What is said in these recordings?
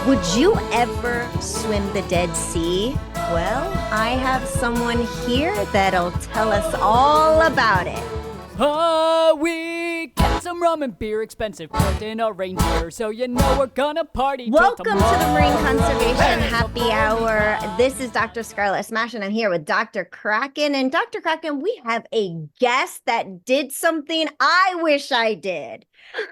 Would you ever swim the Dead Sea? Well, I have someone here that'll tell us all about it. We get some rum and beer, expensive, put in a reindeer, so you know we're gonna party. Welcome to the Marine Conservation Happy Hour. This is Dr. Scarlett Smash, and I'm here with Dr. Craken. And Dr. Craken, we have a guest that did something I wish I did.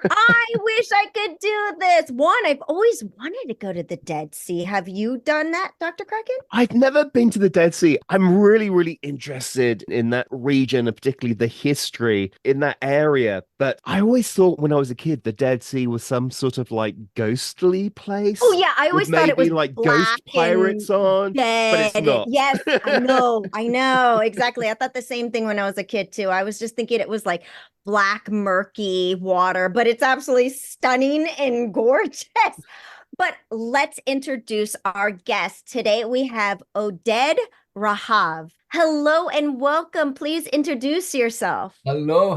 I wish I could do this. One, I've always wanted to go to the Dead Sea. Have you done that, Dr. Craken? I've never been to the Dead Sea. I'm really interested in that region, and particularly the history in that area. But I always thought when I was a kid, the Dead Sea was some sort of like ghostly place. Oh yeah, I always thought it was like ghost pirates on, dead. but it's not. Yes, I know, exactly. I thought the same thing when I was a kid too. I was just thinking it was like black, murky water, but it's absolutely stunning and gorgeous. But let's introduce our guest. Today we have Oded Rahav. Hello and welcome. Please introduce yourself. Hello.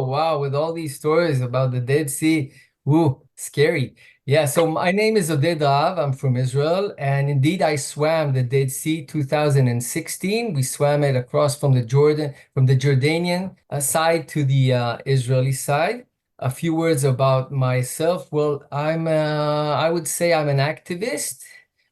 Wow, with all these stories about the Dead Sea. Ooh, scary. Yeah, so my name is Oded Rahav. I'm from Israel. And indeed, I swam the Dead Sea 2016. We swam it across from the Jordanian side to the Israeli side. A few words about myself. Well, I would say I'm an activist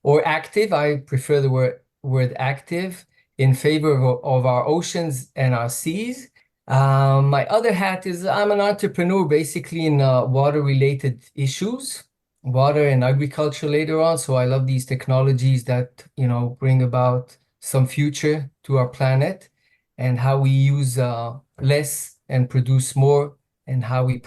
or active. I prefer the word active in favor of our oceans and our seas. My other hat is I'm an entrepreneur basically in water-related issues, water and agriculture later on. So I love these technologies that, bring about some future to our planet and how we use less and produce more and how we,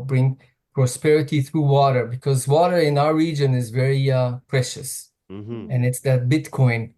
bring prosperity through water, because water in our region is very precious. Mm-hmm. And it's that Bitcoin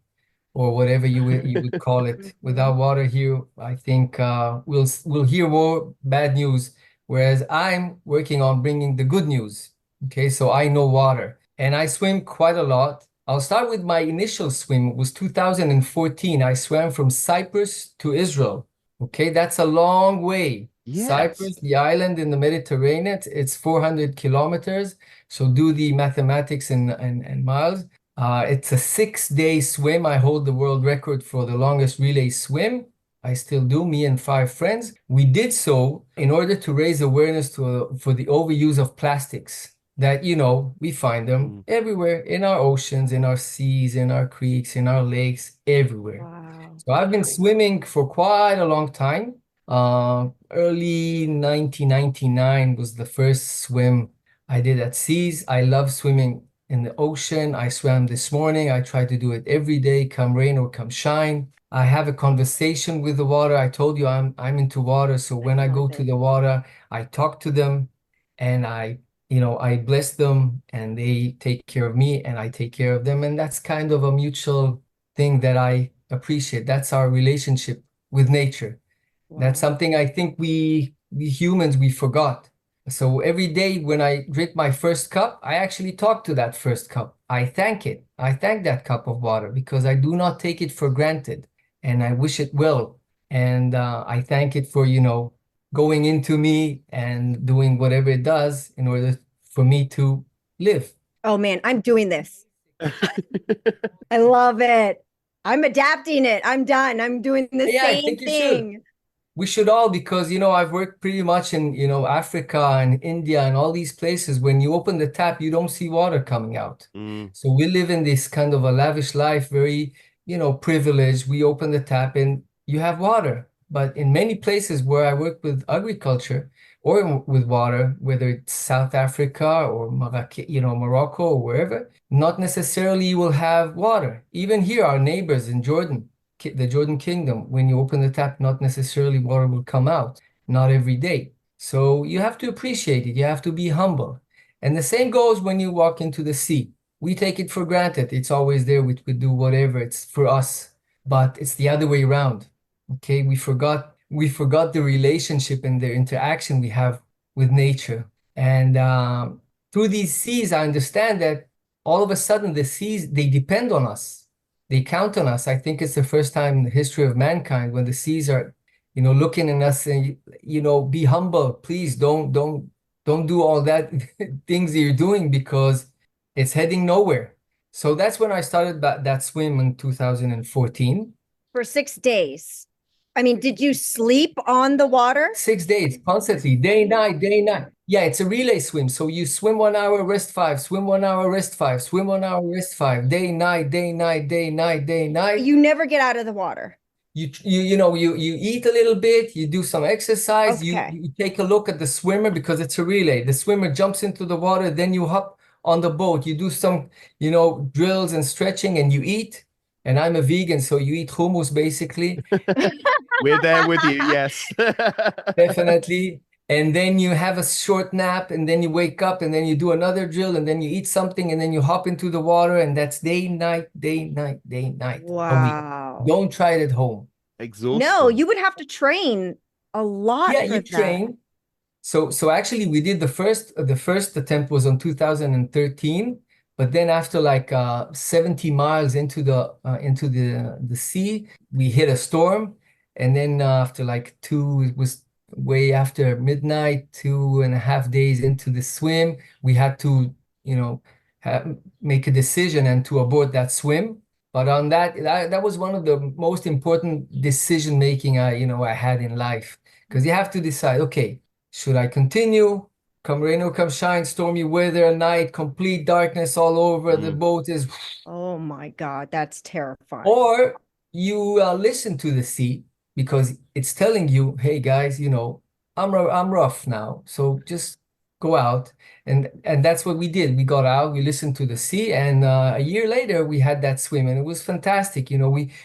or whatever you would call it. Without water here, I think we'll hear more bad news, whereas I'm working on bringing the good news. Okay, so I know water and I swim quite a lot. I'll start with my initial swim. It was 2014. I swam from Cyprus to Israel. Okay, that's a long way. Yes. Cyprus, the island in the Mediterranean, it's 400 kilometers. So do the mathematics and miles. It's a 6-day swim. I hold the world record for the longest relay swim. I still do, me and 5 friends. We did so in order to raise awareness for the overuse of plastics that, we find them everywhere in our oceans, in our seas, in our creeks, in our lakes, everywhere. Wow. So I've been swimming for quite a long time. Early 1999 was the first swim I did at seas. I love swimming in the ocean. I swam this morning. I try to do it every day, come rain or come shine. I have a conversation with the water. I told you I'm into water. So when I go to the water, I talk to them and I bless them and they take care of me and I take care of them. And that's kind of a mutual thing that I appreciate. That's our relationship with nature. Wow. That's something I think we humans, we forgot. So every day when I drink my first cup, I actually talk to that first cup. I thank it. I thank that cup of water because I do not take it for granted and I wish it well. And I thank it for, going into me and doing whatever it does in order for me to live. Oh man, I'm doing this. I love it. I'm adapting it. I'm done. I'm doing the same thing. We should all, because, I've worked pretty much in, Africa and India and all these places. When you open the tap, you don't see water coming out. So we live in this kind of a lavish life, very, privileged. We open the tap and you have water. But in many places where I work with agriculture or with water, whether it's South Africa or Morocco or wherever, not necessarily you will have water. Even here, our neighbors in Jordan, the Jordan Kingdom, when you open the tap, not necessarily water will come out, not every day. So you have to appreciate it. You have to be humble. And the same goes when you walk into the sea. We take it for granted. It's always there. We do whatever. It's for us. But it's the other way around. Okay, we forgot the relationship and the interaction we have with nature. And through these seas, I understand that all of a sudden the seas, they depend on us. They count on us. I think it's the first time in the history of mankind when the seas are, looking at us and, be humble. Please don't do all that things that you're doing, because It's heading nowhere. So that's when I started that swim in 2014. For 6 days. I mean, did you sleep on the water? 6 days, constantly, day, night, day, night. Yeah, it's a relay swim. So you swim 1 hour, rest 5, swim 1 hour, rest 5, swim 1 hour, rest 5, day, night, day, night, day, night, day, night. You never get out of the water. You eat a little bit, you do some exercise, Okay. you take a look at the swimmer because it's a relay. The swimmer jumps into the water, then you hop on the boat, you do some, drills and stretching, and you eat. And I'm a vegan, so you eat hummus basically. We're there with you, yes. Definitely. And then you have a short nap, and then you wake up, and then you do another drill, and then you eat something, and then you hop into the water, and that's day, night, day, night, day, night. Wow. Don't try it at home. Exhausting. No, you would have to train a lot Yeah, for you that. train. So actually we did the first attempt was on 2013, but then after like 70 miles into the sea, we hit a storm, and then after like it was way after midnight, 2.5 days into the swim, we had to make a decision and to abort that swim. But on that was one of the most important decision making I had in life, because you have to decide, okay, should I continue? Come rain or come shine, stormy weather, night, complete darkness all over. The boat is. Oh my God, that's terrifying. Or you listen to the sea because it's telling you, hey guys, I'm rough now, so just go out. And that's what we did. We got out, we listened to the sea, and a year later we had that swim, and it was fantastic.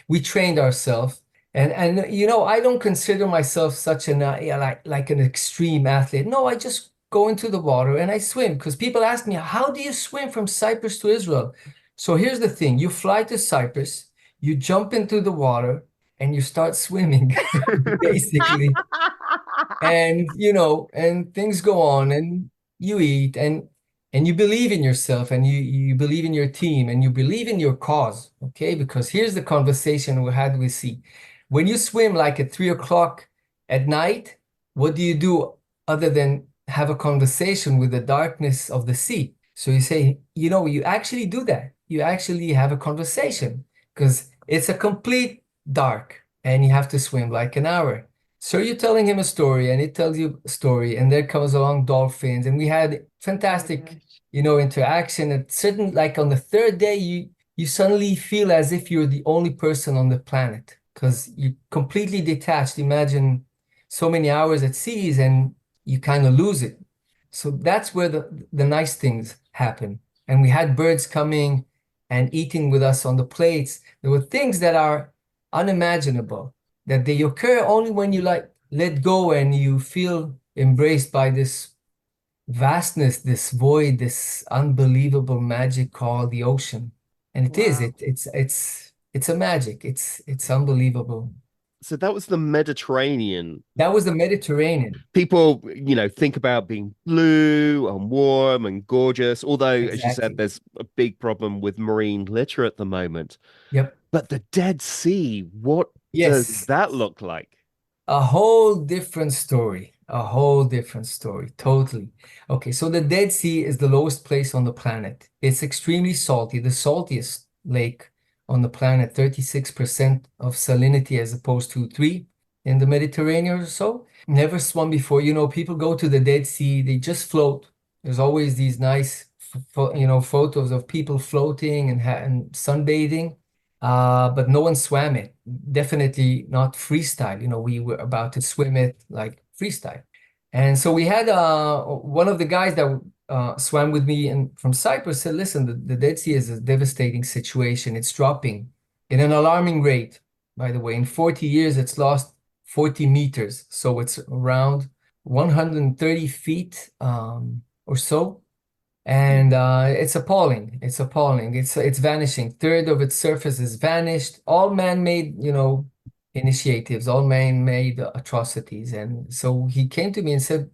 We trained ourselves. And I don't consider myself such an like an extreme athlete. No, I just go into the water and I swim, because people ask me, how do you swim from Cyprus to Israel? So here's the thing: you fly to Cyprus, you jump into the water, and you start swimming, basically. And and things go on, and you eat, and you believe in yourself, and you believe in your team, and you believe in your cause. Okay, because here's the conversation we had with C. When you swim like at 3 o'clock at night, what do you do other than have a conversation with the darkness of the sea? So you say, you actually do that. You actually have a conversation, because it's a complete dark, and you have to swim like an hour. So you're telling him a story, and it tells you a story, and there comes along dolphins, and we had fantastic, interaction. At certain, like on the third day, you suddenly feel as if you're the only person on the planet, because you're completely detached. Imagine so many hours at seas, and you kind of lose it. So that's where the nice things happen. And we had birds coming and eating with us on the plates. There were things that are unimaginable, that they occur only when you let go and you feel embraced by this vastness, this void, this unbelievable magic called the ocean. And it is, it's a magic. It's unbelievable. So that was the Mediterranean. That was the Mediterranean. People, think about being blue and warm and gorgeous, although, as you Exactly. said, there's a big problem with marine litter at the moment. Yep. But the Dead Sea, what does that look like? A whole different story. A whole different story. Totally. Okay, so the Dead Sea is the lowest place on the planet. It's extremely salty, the saltiest lake on the planet, 36% of salinity as opposed to 3 in the Mediterranean or so. Never swum before. People go to the Dead Sea, they just float. There's always these nice, photos of people floating and sunbathing. But no one swam it. Definitely not freestyle. We were about to swim it like freestyle. And so we had one of the guys that swam with me from Cyprus said, listen, the Dead Sea is a devastating situation. It's dropping in an alarming rate. By the way, in 40 years, it's lost 40 meters. So it's around 130 feet or so. And it's appalling. It's appalling. It's vanishing. Third of its surface is vanished. All man-made, initiatives, all man-made atrocities. And so he came to me and said,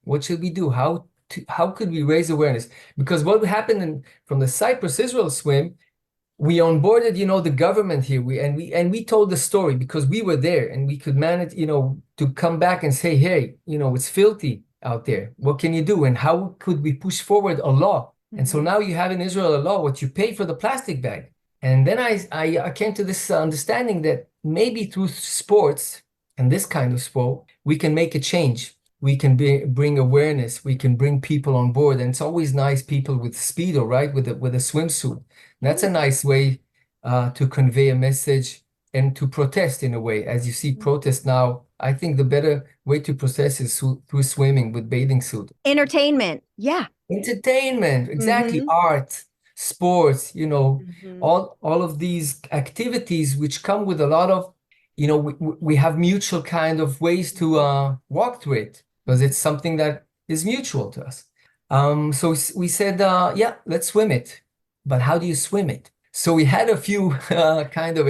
what should we do? How could we raise awareness? Because what happened from the Cyprus-Israel swim, we onboarded, the government here. We told the story because we were there, and we could manage, to come back and say, hey, it's filthy out there. What can you do? And how could we push forward a law And so now you have in Israel a law, what you pay for the plastic bag. And then I came to this understanding that maybe through sports and this kind of sport, we can make a change. We can bring awareness. We can bring people on board. And it's always nice people with Speedo, right? With a swimsuit. That's a nice way to convey a message and to protest in a way. As you see protest now, I think the better way to protest is through swimming with bathing suit. Entertainment. Yeah. Entertainment, exactly. Art, sports, you know, all of these activities which come with a lot of, you know, we have mutual kind of ways to walk through it because it's something that is mutual to us. So we said, yeah, let's swim it. But how do you swim it? So we had a few kind of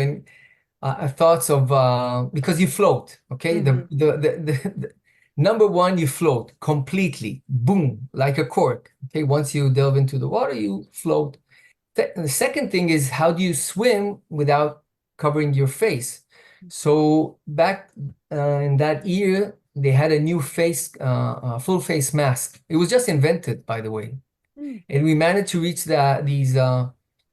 thoughts of because you float, okay? The number one, you float completely, boom, like a cork. Okay, once you delve into the water, you float. The second thing is how do you swim without covering your face? So back in that year, they had a new full face mask. It was just invented, by the way. And we managed to reach these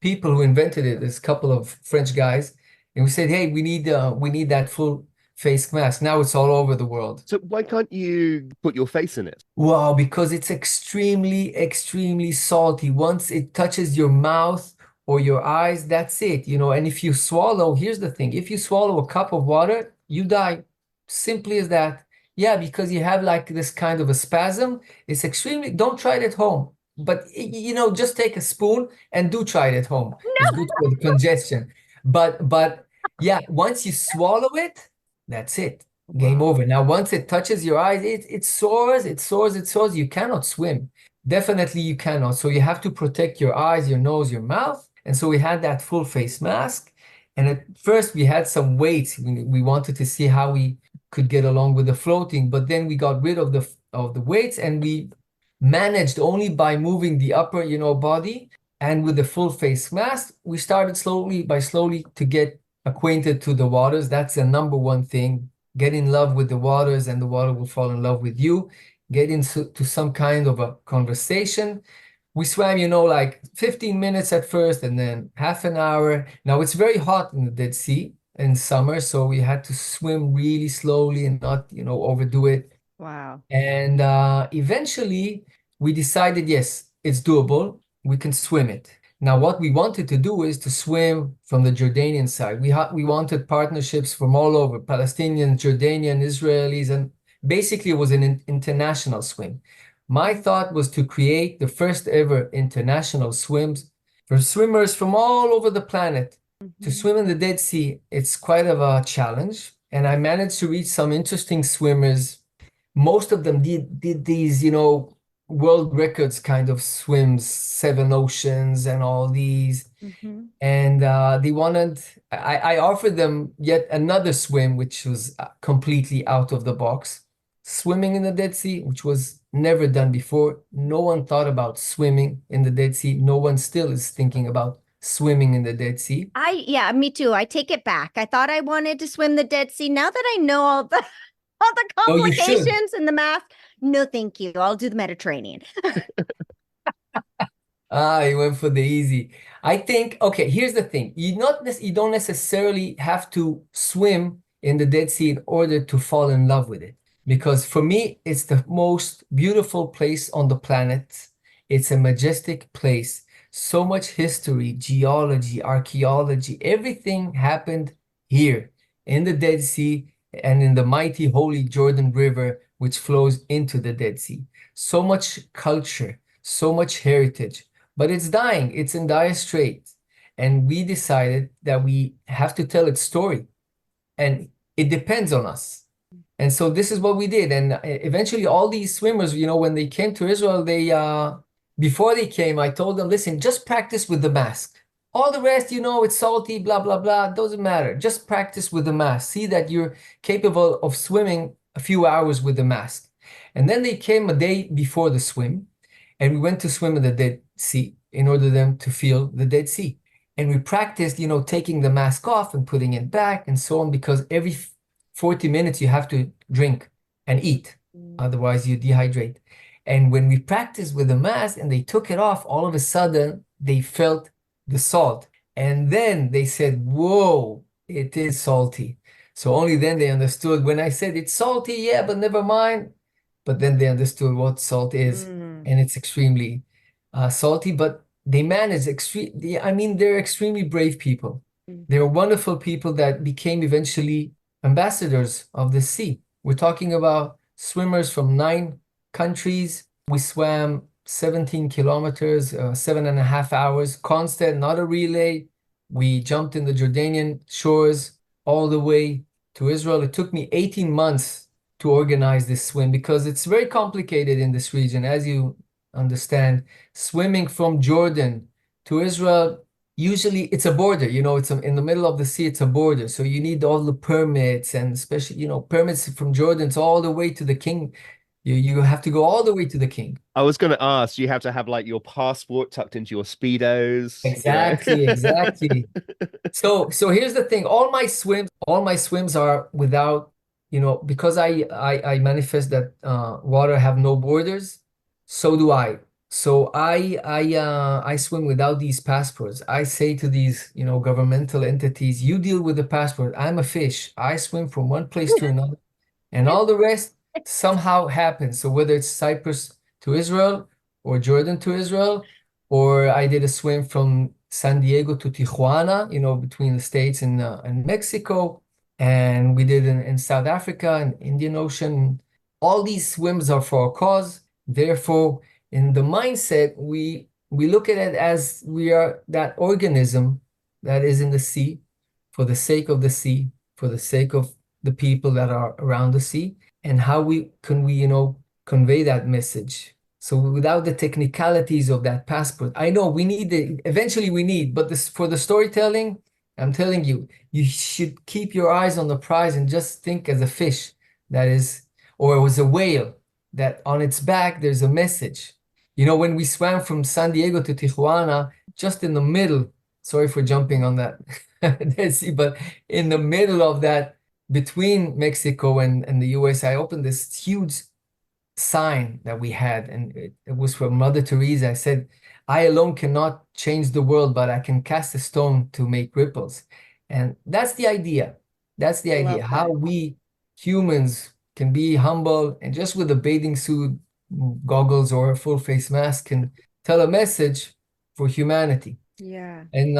people who invented it, this couple of French guys. And we said, hey, we need that full face mask. Now it's all over the world. So why can't you put your face in it? Wow, because it's extremely, extremely salty. Once it touches your mouth or your eyes, that's it, you know. And if you swallow, here's the thing, if you swallow a cup of water, you die. Simply as that. Yeah, because you have like this kind of a spasm. It's extremely, don't try it at home. But, you know, just take a spoon and do try it at home. It's good for the congestion. But yeah, once you swallow it, that's it. Game over. Now, once it touches your eyes, it soars, it soars, it soars. You cannot swim. Definitely you cannot. So you have to protect your eyes, your nose, your mouth. And so we had that full face mask. And at first we had some weights. We wanted to see how we could get along with the floating, but then we got rid of the weights and we managed only by moving the upper, you know, body. And with the full face mask, we started slowly to get acquainted to the waters. That's the number one thing. Get in love with the waters and the water will fall in love with you. Get into some kind of a conversation. We swam, you know, like 15 minutes at first and then half an hour. Now it's very hot in the Dead Sea in summer, so we had to swim really slowly and not, you know, overdo it. Wow. And eventually we decided, yes, it's doable. We can swim it. Now, what we wanted to do is to swim from the Jordanian side. We wanted partnerships from all over, Palestinians, Jordanian, Israelis, and basically it was an international swim. My thought was to create the first ever international swims for swimmers from all over the planet. To swim in the Dead Sea, it's quite of a challenge. And I managed to reach some interesting swimmers. Most of them did these, you know, world records kind of swims, 7 oceans and all these. And they wanted, I offered them yet another swim, which was completely out of the box. Swimming in the Dead Sea, which was never done before. No one thought about swimming in the Dead Sea. No one still is thinking about swimming in the Dead Sea. Yeah, me too. I take it back. I thought I wanted to swim the Dead Sea. Now that I know all the complications and the math, no, thank you. I'll do the Mediterranean. You went for the easy. I think, okay, here's the thing. You don't necessarily have to swim in the Dead Sea in order to fall in love with it. Because for me, it's the most beautiful place on the planet. It's a majestic place. So much history, geology, archaeology, everything happened here in the Dead Sea and in the mighty holy Jordan River, which flows into the Dead Sea. So much culture, so much heritage, but it's dying. It's in dire straits. And we decided that we have to tell its story and it depends on us. And so this is what we did. And eventually all these swimmers, you know, when they came to Israel, before they came, I told them, listen, just practice with the mask. All the rest, you know, it's salty, blah, blah, blah, doesn't matter. Just practice with the mask. See that you're capable of swimming a few hours with the mask. And then they came a day before the swim, and we went to swim in the Dead Sea in order for them to feel the Dead Sea. And we practiced, you know, taking the mask off and putting it back and so on, because every 40 minutes you have to drink and eat. Otherwise you dehydrate. And when we practiced with the mask and they took it off, all of a sudden they felt the salt. And then they said, whoa, it is salty. So only then they understood when I said it's salty, yeah, but never mind. But then they understood what salt is, and it's extremely salty. But they managed I mean, they're extremely brave people. They're wonderful people that became eventually ambassadors of the sea. We're talking about swimmers from 9 countries. We swam 17 kilometers, 7.5 hours, constant, not a relay. We jumped in the Jordanian shores all the way to Israel. It took me 18 months to organize this swim because it's very complicated in this region. As you understand, swimming from Jordan to Israel, usually it's a border, it's in the middle of the sea, it's a border. So you need all the permits, and especially, permits from Jordan to all the way to the king. You have to go all the way to the king. I was going to ask, you have to have like your passport tucked into your Speedos. Exactly, exactly. So here's the thing. All my swims are without, because I manifest that water have no borders. So do I. So I swim without these passports. I say to these, governmental entities, you deal with the passport. I'm a fish. I swim from one place to another, and all the rest somehow happens. So whether it's Cyprus to Israel or Jordan to Israel, or I did a swim from San Diego to Tijuana, between the States and Mexico, and we did in South Africa and Indian Ocean. All these swims are for a cause. Therefore, in the mindset, we look at it as we are that organism that is in the sea, for the sake of the sea, for the sake of the people that are around the sea, and how can we convey that message. So without the technicalities of that passport, I know eventually we need, but for the storytelling, I'm telling you, you should keep your eyes on the prize and just think as a fish that is, or it was a whale that on its back, there's a message. When we swam from San Diego to Tijuana, just in the middle, sorry for jumping on that Dead Sea, but in the middle of that, between Mexico and the US, I opened this huge sign that we had, and it was from Mother Teresa. I said, I alone cannot change the world, but I can cast a stone to make ripples. And that's the idea. That's the idea, how we humans can be humble, and just with a bathing suit, goggles, or a full face mask can tell a message for humanity. Yeah. And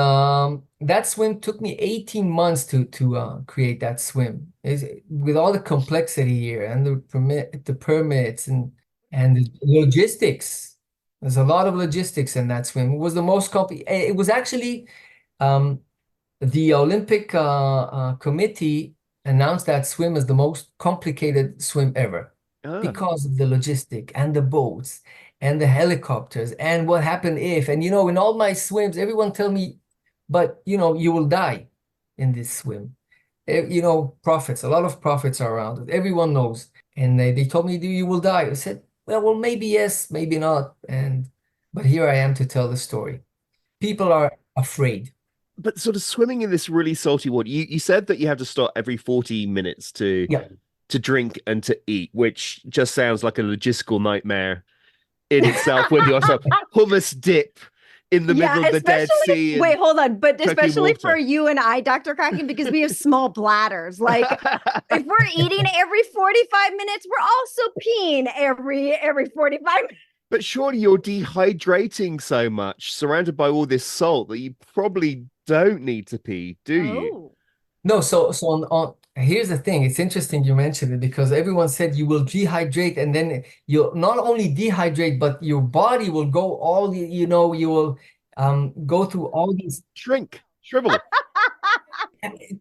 that swim took me 18 months to create that swim. With all the complexity here and the permits and the logistics. There's a lot of logistics in that swim. It was the most complicated. It was actually the Olympic committee announced that swim as the most complicated swim ever because of the logistic and the boats and the helicopters, and what happened if, and in all my swims, everyone tell me, but you will die in this swim. A lot of prophets are around it. Everyone knows. And they told me, you will die. I said, well, maybe yes, maybe not. But here I am to tell the story. People are afraid. But sort of swimming in this really salty water, you said that you have to stop every 40 minutes to drink and to eat, which just sounds like a logistical nightmare in itself when you're sort of hummus dip in the middle of the Dead Sea. Wait, hold on. But especially for you and I, Dr. Craken, because we have small bladders. Like if we're eating every 45 minutes, we're also peeing every 45 minutes. But surely you're dehydrating so much, surrounded by all this salt, that you probably don't need to pee, do you? No, so on here's the thing. It's interesting you mentioned it, because everyone said you will dehydrate, and then you'll not only dehydrate, but your body will go all, you will go through all these shrivel.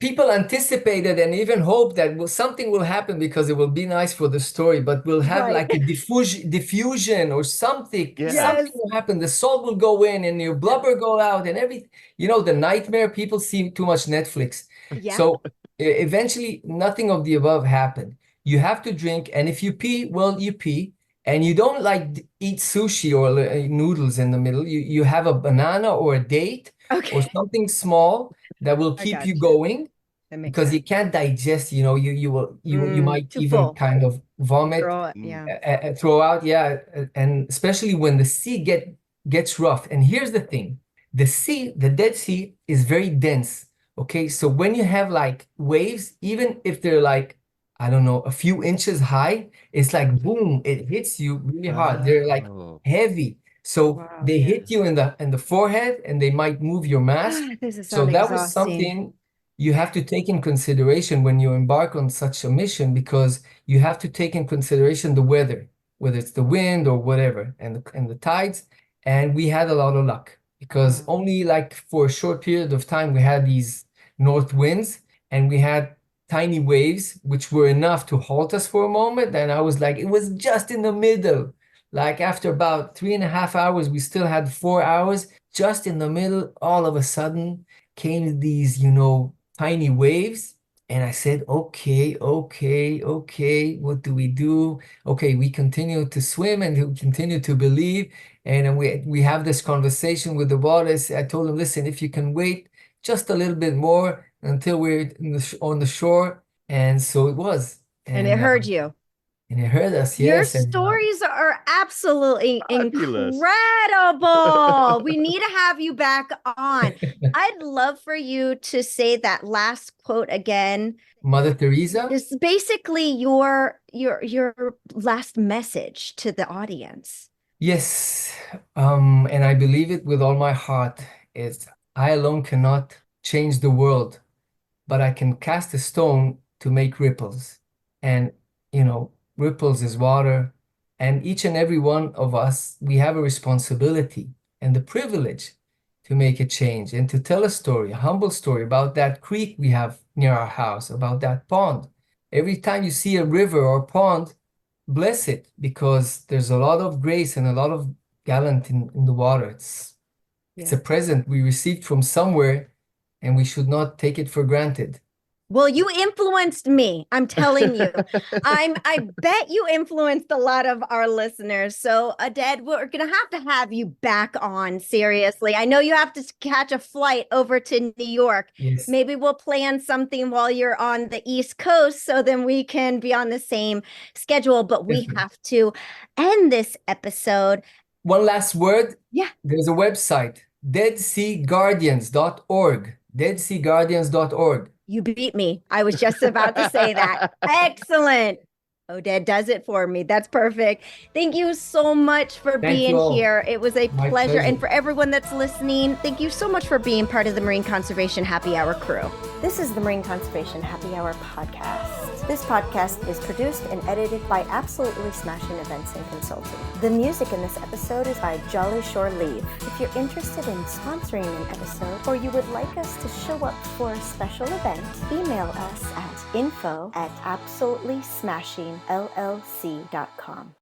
People anticipated and even hoped that something will happen because it will be nice for the story, but we'll have like a diffusion or something. Yes. Something will happen. The salt will go in and your blubber go out and everything. The nightmare, people see too much Netflix. Yeah. So eventually nothing of the above happened. You have to drink, and if you pee, well, you pee, and you don't like eat sushi or noodles in the middle. You have a banana or a date or something small that will keep you going. because you can't digest, you might too even full. kind of vomit, throw out, and especially when the sea gets rough. And here's the thing, the Dead Sea is very dense. Okay, so when you have like waves, even if they're like, I don't know, a few inches high, it's like boom, it hits you really hard. They're like heavy. So they hit you in the forehead, and they might move your mask. So that was something you have to take in consideration when you embark on such a mission, because you have to take in consideration the weather, whether it's the wind or whatever, and the tides. And we had a lot of luck, because only like for a short period of time we had these north winds, and we had tiny waves, which were enough to halt us for a moment. And I was like, it was just in the middle. Like after about 3.5 hours, we still had 4 hours. Just in the middle, all of a sudden came these, tiny waves. And I said, okay, what do we do? Okay, we continue to swim and we continue to believe. And we have this conversation with the waters. I told him, listen, if you can wait just a little bit more until we're on the shore. And so it was. And it heard you. And it heard us, Your yes. stories are absolutely fabulous. Incredible. We need to have you back on. I'd love for you to say that last quote again. Mother Teresa? This is basically your last message to the audience. Yes, and I believe it with all my heart. Is I alone cannot change the world, but I can cast a stone to make ripples. And, ripples is water. And each and every one of us, we have a responsibility and the privilege to make a change and to tell a story, a humble story about that creek we have near our house, about that pond. Every time you see a river or pond, bless it, because there's a lot of grace and a lot of gallant in the water. It's a present we received from somewhere, and we should not take it for granted. Well, you influenced me. I'm telling you. I bet you influenced a lot of our listeners. So, Oded, we're going to have you back on, seriously. I know you have to catch a flight over to New York. Yes. Maybe we'll plan something while you're on the East Coast, so then we can be on the same schedule. But we have to end this episode. One last word. Yeah. There's a website, deadseaguardians.org. deadseaguardians.org. You beat me. I was just about to say that. Excellent. Oded does it for me. That's perfect. Thank you so much for being here. It was a pleasure. And for everyone that's listening, thank you so much for being part of the Marine Conservation Happy Hour crew. This is the Marine Conservation Happy Hour podcast. This podcast is produced and edited by Absolutely Smashing Events and Consulting. The music in this episode is by Jolly Shore Leave. If you're interested in sponsoring an episode, or you would like us to show up for a special event, email us at info@absolutelysmashingllc.com.